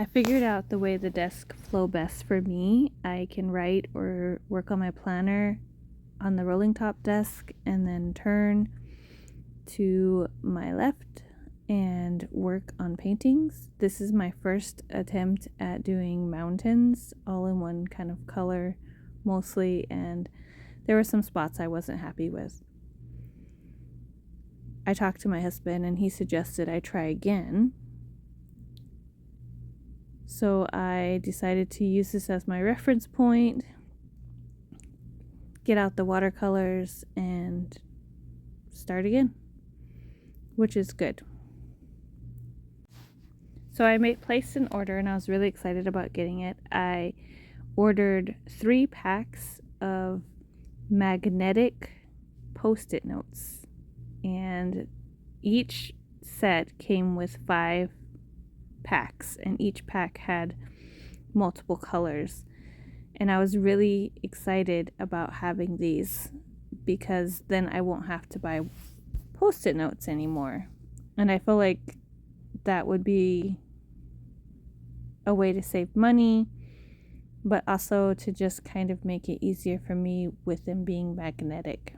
I figured out the way the desks flow best for me. I can write or work on my planner on the rolling top desk and then turn to my left and work on paintings. This is my first attempt at doing mountains all in one kind of color mostly, and there were some spots I wasn't happy with. I talked to my husband and he suggested I try again. So I decided to use this as my reference point, get out the watercolors, and start again, which is good. So I placed an order and I was really excited about getting it. I ordered 3 packs of magnetic Post-it notes, and each set came with 5 packs, and each pack had multiple colors. And I was really excited about having these because then I won't have to buy Post-it notes anymore. And I feel like that would be a way to save money, but also to just kind of make it easier for me with them being magnetic.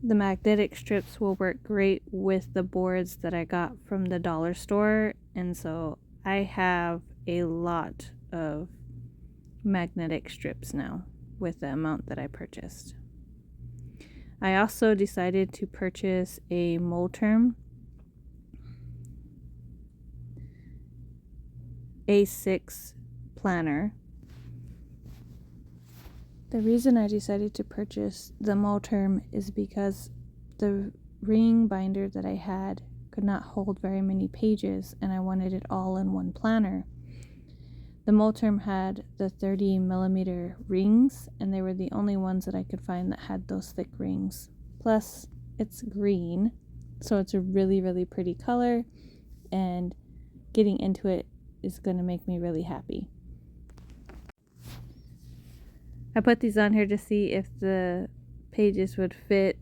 The magnetic strips will work great with the boards that I got from the dollar store, and so I have a lot of magnetic strips now with the amount that I purchased. I also decided to purchase a Moterm A6 planner. The reason I decided to purchase the Moterm is because the ring binder that I had could not hold very many pages and I wanted it all in one planner. The Moterm had the 30 millimeter rings, and they were the only ones that I could find that had those thick rings. Plus, it's green, so it's a really, really pretty color, and getting into it is going to make me really happy. I put these on here to see if the pages would fit,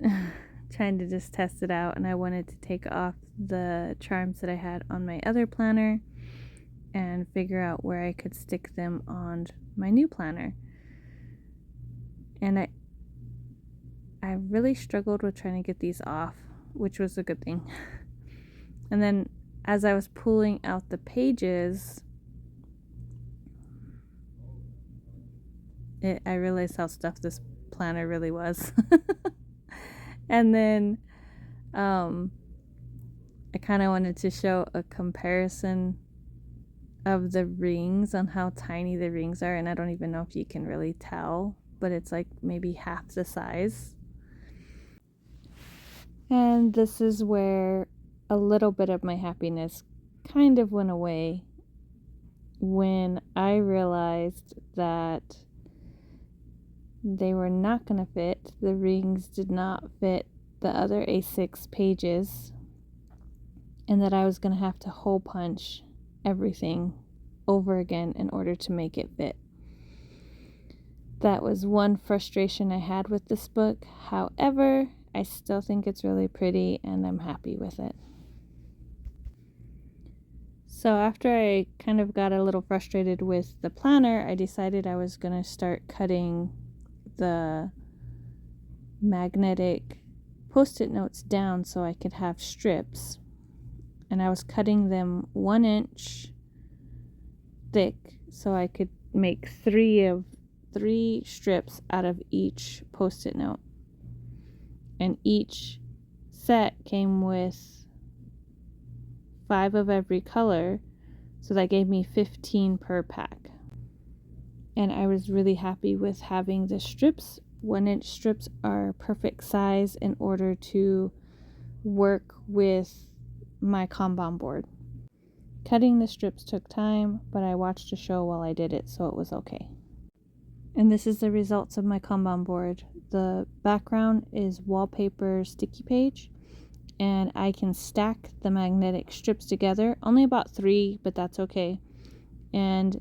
trying to just test it out, and I wanted to take off the charms that I had on my other planner and figure out where I could stick them on my new planner. And I really struggled with trying to get these off, which was a good thing. And then as I was pulling out the pages, I realized how stuffed this planner really was. And then I kind of wanted to show a comparison of the rings on how tiny the rings are, and I don't even know if you can really tell, but it's like maybe half the size. And this is where a little bit of my happiness kind of went away when I realized that they were not going to fit. The rings did not fit the other A6 pages, and that I was going to have to hole punch everything over again in order to make it fit. That was one frustration I had with this book. However, I still think it's really pretty and I'm happy with it. So after I kind of got a little frustrated with the planner, I decided I was going to start cutting the magnetic Post-it notes down so I could have strips. And I was cutting them 1 inch thick so I could make 3 strips out of each Post-it note. And each set came with 5 of every color, so that gave me 15 per pack. And I was really happy with having the strips. 1 inch strips are perfect size in order to work with my Kanban board. Cutting the strips took time, but I watched a show while I did it, so it was okay. And this is the results of my Kanban board. The background is wallpaper sticky page, and I can stack the magnetic strips together. Only about 3, but that's okay. And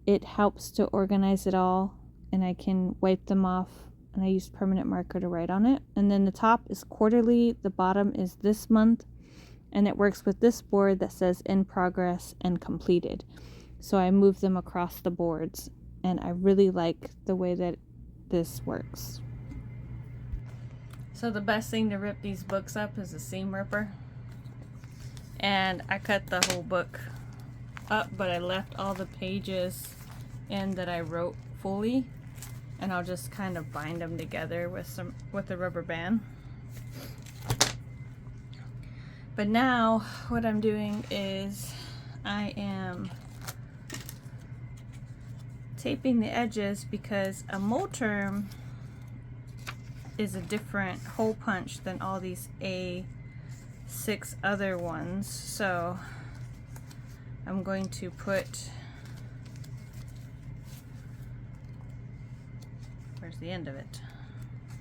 it helps to organize it all, and I can wipe them off, and I used permanent marker to write on it. And then the top is quarterly, the bottom is this month, and it works with this board that says in progress and completed. So I move them across the boards, and I really like the way that this works. So the best thing to rip these books up is a seam ripper. And I cut the whole book up, but I left all the pages in that I wrote fully, and I'll just kind of bind them together with a rubber band. But now what I'm doing is I am taping the edges, because a Moterm is a different hole punch than all these A6 other ones. So I'm going to put, where's the end of it?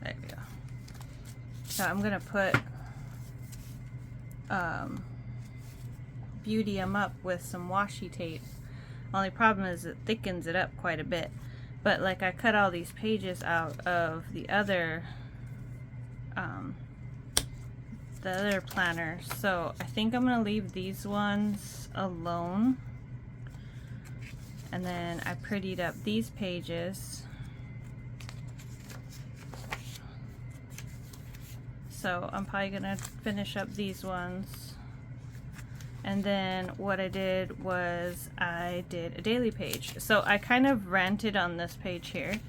There we go. So I'm gonna put beauty them up with some washi tape. Only problem is it thickens it up quite a bit. But like, I cut all these pages out of the other planner, so I think I'm gonna leave these ones alone. And then I prettied up these pages. So I'm probably gonna finish up these ones. And then what I did was I did a daily page. So I kind of ranted on this page here.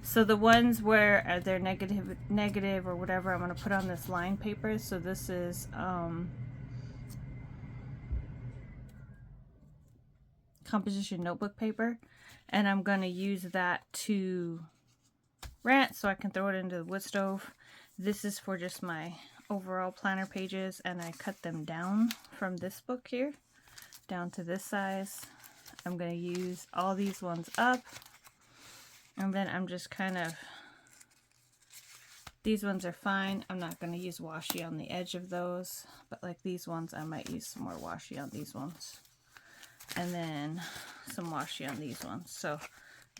So the ones where they're negative or whatever, I'm going to put on this line paper. So this is composition notebook paper. And I'm going to use that to rant so I can throw it into the wood stove. This is for just my overall planner pages, and I cut them down from this book here down to this size. I'm going to use all these ones up, and then I'm just kind of, these ones are fine. I'm not going to use washi on the edge of those, but like these ones I might use some more washi on these ones, and then some washi on these ones. So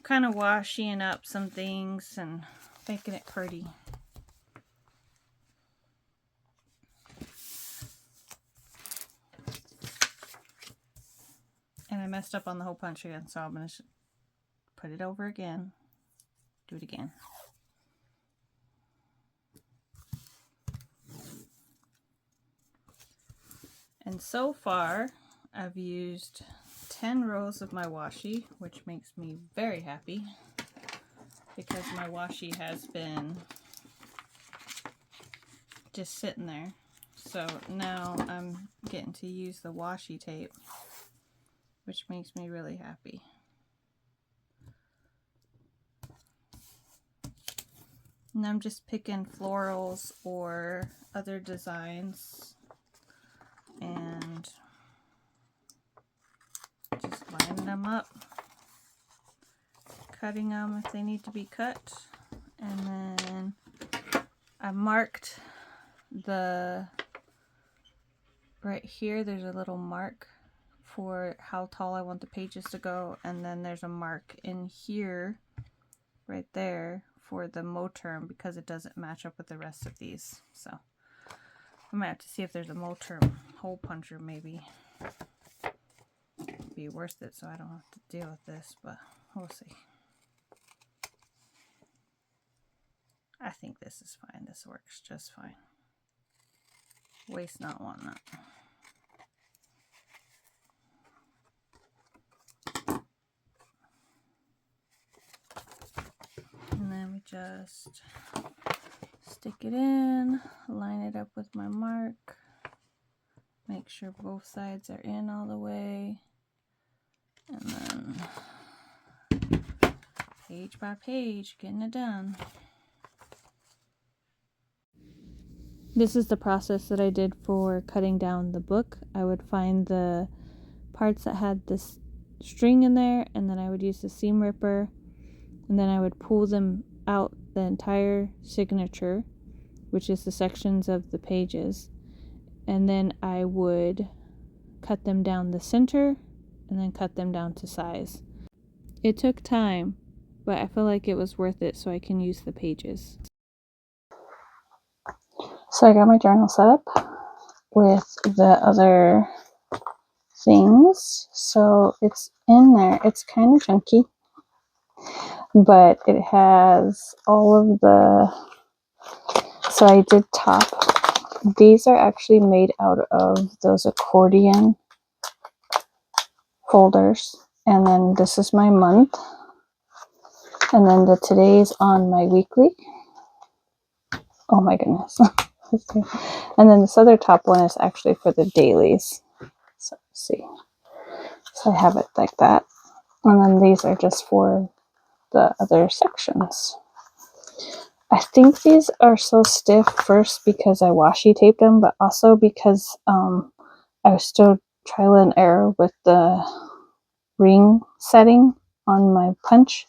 kind of washiing up some things and making it pretty. And I messed up on the hole punch again, so I'm going to put it over again, do it again. And so far, I've used 10 rows of my washi, which makes me very happy, because my washi has been just sitting there. So now I'm getting to use the washi tape, which makes me really happy. And I'm just picking florals or other designs and just lining them up, cutting them if they need to be cut. And then I marked the, right here there's a little mark for how tall I want the pages to go, and then there's a mark in here right there for the Moterm, because it doesn't match up with the rest of these. So I might have to see if there's a Moterm hole puncher, maybe. It'd be worth it so I don't have to deal with this, but we'll see. I think this is fine. This works just fine. Waste not, want not. And then we just stick it in, line it up with my mark, make sure both sides are in all the way, and then page by page, getting it done. This is the process that I did for cutting down the book. I would find the parts that had this string in there, and then I would use the seam ripper, and then I would pull them out the entire signature, which is the sections of the pages, and then I would cut them down the center and then cut them down to size. It took time, but I feel like it was worth it so I can use the pages. So I got my journal set up, with the other things. So it's in there. It's kind of chunky, but it has all of the, so I did top. These are actually made out of those accordion folders. And then this is my month. And then the today's on my weekly. Oh my goodness. And then this other top one is actually for the dailies. So let's see. So I have it like that. And then these are just for the other sections. I think these are so stiff first because I washi taped them, but also because I was still trial and error with the ring setting on my punch.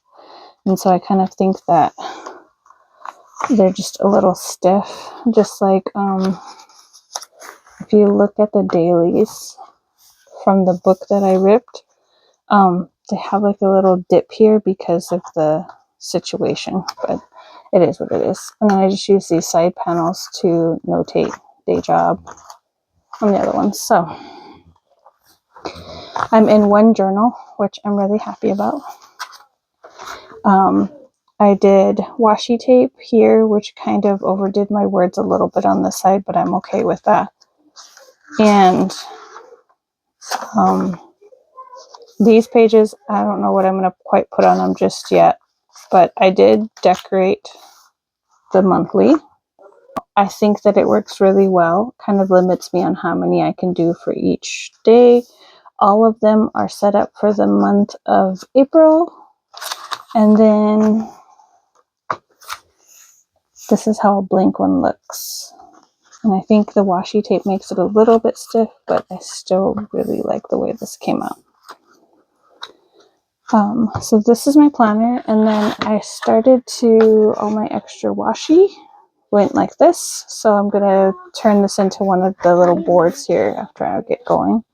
And so I kind of think that they're just a little stiff. Just like if you look at the dailies from the book that I ripped, they have like a little dip here because of the situation, but it is what it is. And then I just use these side panels to notate day job on the other ones. So I'm in one journal, which I'm really happy about. I did washi tape here, which kind of overdid my words a little bit on this side, but I'm okay with that. And these pages, I don't know what I'm going to quite put on them just yet, but I did decorate the monthly. I think that it works really well. Kind of limits me on how many I can do for each day. All of them are set up for the month of April. And then this is how a blank one looks. And I think the washi tape makes it a little bit stiff, but I still really like the way this came out. So this is my planner, and then I started to, all my extra washi went like this. So I'm going to turn this into one of the little boards here after I get going.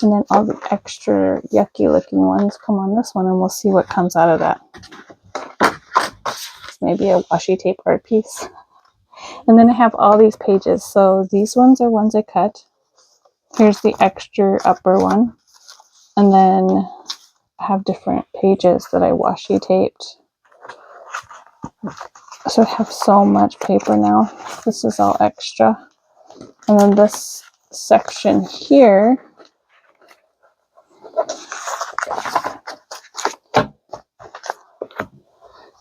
And then all the extra yucky looking ones come on this one, and we'll see what comes out of that. It's maybe a washi tape art piece. And then I have all these pages. So these ones are ones I cut. Here's the extra upper one. And then I have different pages that I washi taped. So I have so much paper now. This is all extra. And then this section here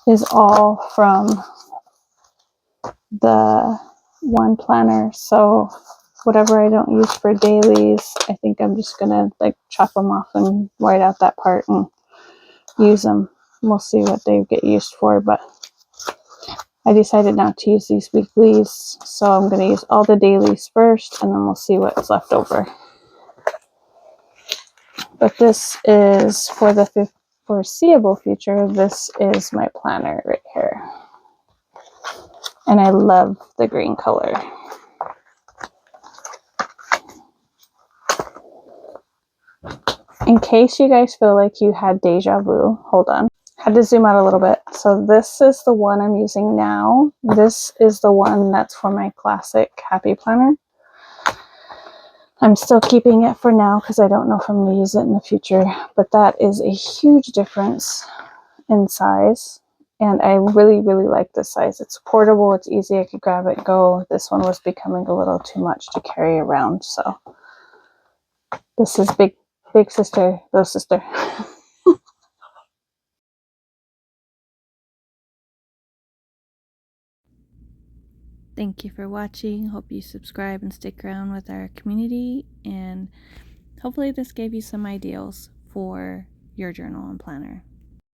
is all from the one planner. So whatever I don't use for dailies, I think I'm just gonna like chop them off and white out that part and use them. We'll see what they get used for, but I decided not to use these weeklies, so I'm gonna use all the dailies first, and then we'll see what's left over. But this is for the foreseeable future. This is my planner right here, and I love the green color. In case you guys feel like you had deja vu, hold on. Had to zoom out a little bit. So this is the one I'm using now. This is the one that's for my classic happy planner. I'm still keeping it for now because I don't know if I'm going to use it in the future. But that is a huge difference in size. And I really, really like this size. It's portable. It's easy. I could grab it and go. This one was becoming a little too much to carry around. So this is big sister, little sister. Thank you for watching. Hope you subscribe and stick around with our community. And hopefully this gave you some ideals for your journal and planner.